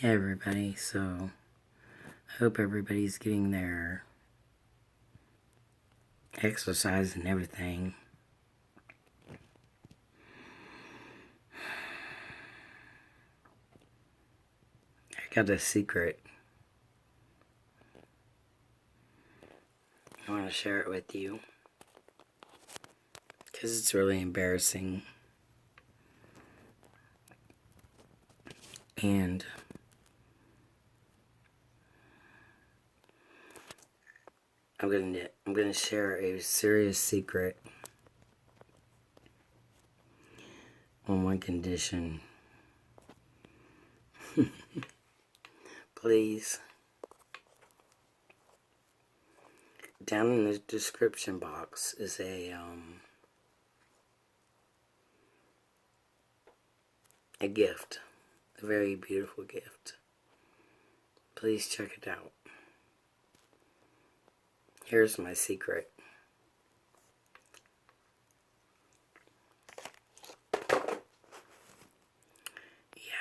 Hey everybody, so I hope everybody's getting their exercise and everything. I got a secret. I want to share it with you because it's really embarrassing. And I'm gonna share a serious secret on one condition. Please, down in the description box is a gift, a very beautiful gift. Please check it out. Here's my secret. Yeah.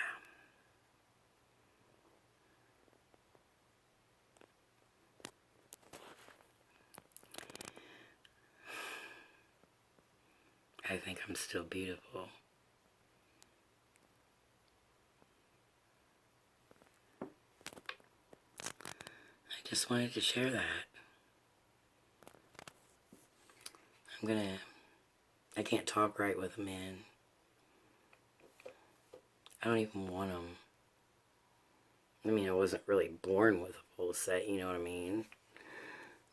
I think I'm still beautiful. I just wanted to share that. I can't talk right with a man. I don't even want them. I mean, I wasn't really born with a full set, you know what I mean?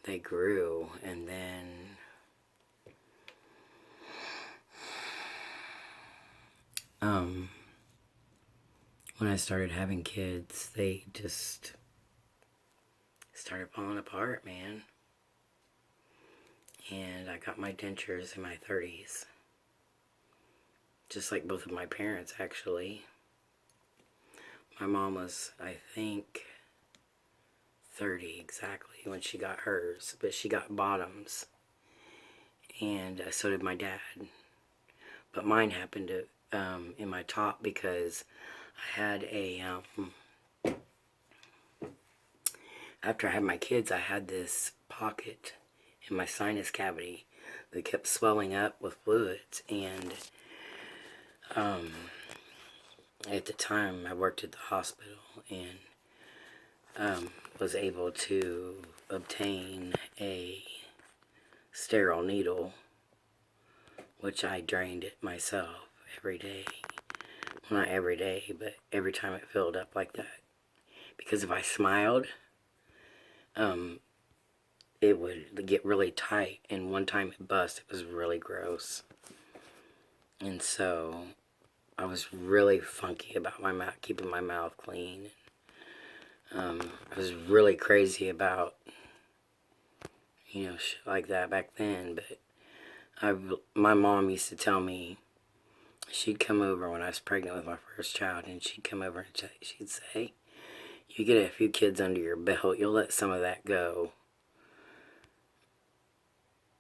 They grew, and then when I started having kids, they just started falling apart, man. And I got my dentures in my 30s. Just like both of my parents, actually. My mom was, I think, 30 exactly when she got hers, but she got bottoms. And so did my dad. But mine happened to in my top because I had a after I had my kids, I had this pocket in my sinus cavity that kept swelling up with fluids. And at the time, I worked at the hospital and was able to obtain a sterile needle, which I drained it myself every day. Well, not every day, but every time it filled up like that. Because if I smiled, it would get really tight, and one time it bust. It was really gross. And so I was really funky about my mouth, keeping my mouth clean. I was really crazy about, shit like that back then. But my mom used to tell me, she'd come over when I was pregnant with my first child, and she'd come over and she'd say, you get a few kids under your belt, you'll let some of that go.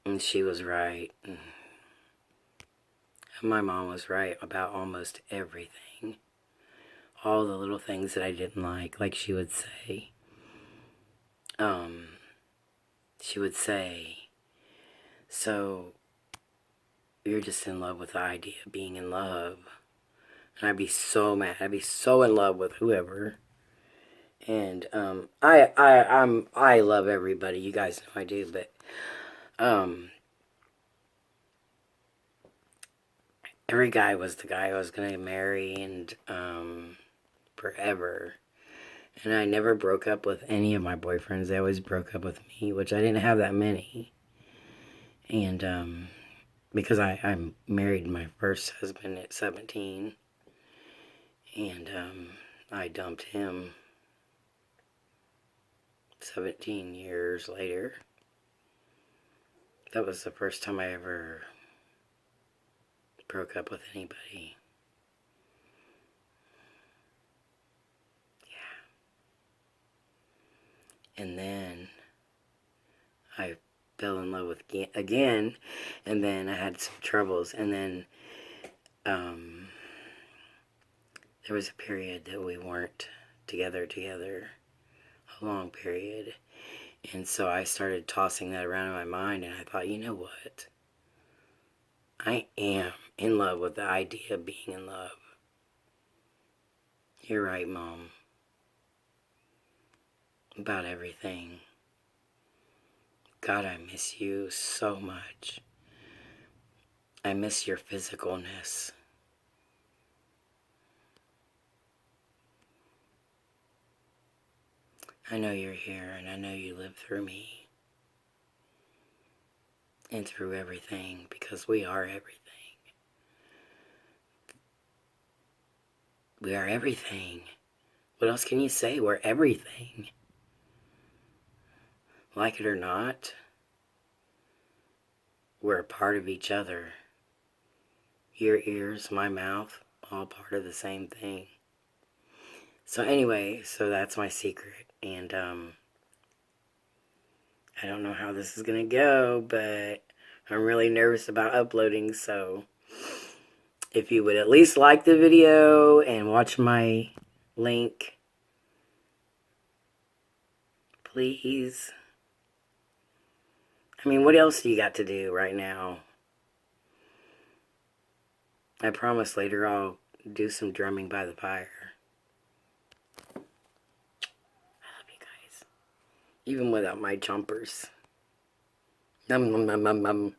And she was right. And my mom was right about almost everything. All the little things that I didn't like she would say. She would say, so you're just in love with the idea of being in love. And I'd be so mad. I'd be so in love with whoever. And I love everybody. You guys know I do, but every guy was the guy I was gonna marry and forever. And I never broke up with any of my boyfriends. They always broke up with me, which I didn't have that many. And because I married my first husband at 17, and I dumped him 17 years later. That was the first time I ever broke up with anybody. Yeah. And then I fell in love with again, and then I had some troubles, and then there was a period that we weren't together, a long period. And so I started tossing that around in my mind, and I thought, you know what? I am in love with the idea of being in love. You're right, Mom. About everything. God, I miss you so much. I miss your physicalness. I know you're here, and I know you live through me. And through everything, because we are everything. We are everything. What else can you say? We're everything. Like it or not, we're a part of each other. Your ears, my mouth, all part of the same thing. So anyway, so that's my secret. And I don't know how this is going to go, but I'm really nervous about uploading. So if you would at least like the video and watch my link, please. I mean, what else do you got to do right now? I promise later I'll do some drumming by the fire. I love you guys. Even without my jumpers. Num num num num num.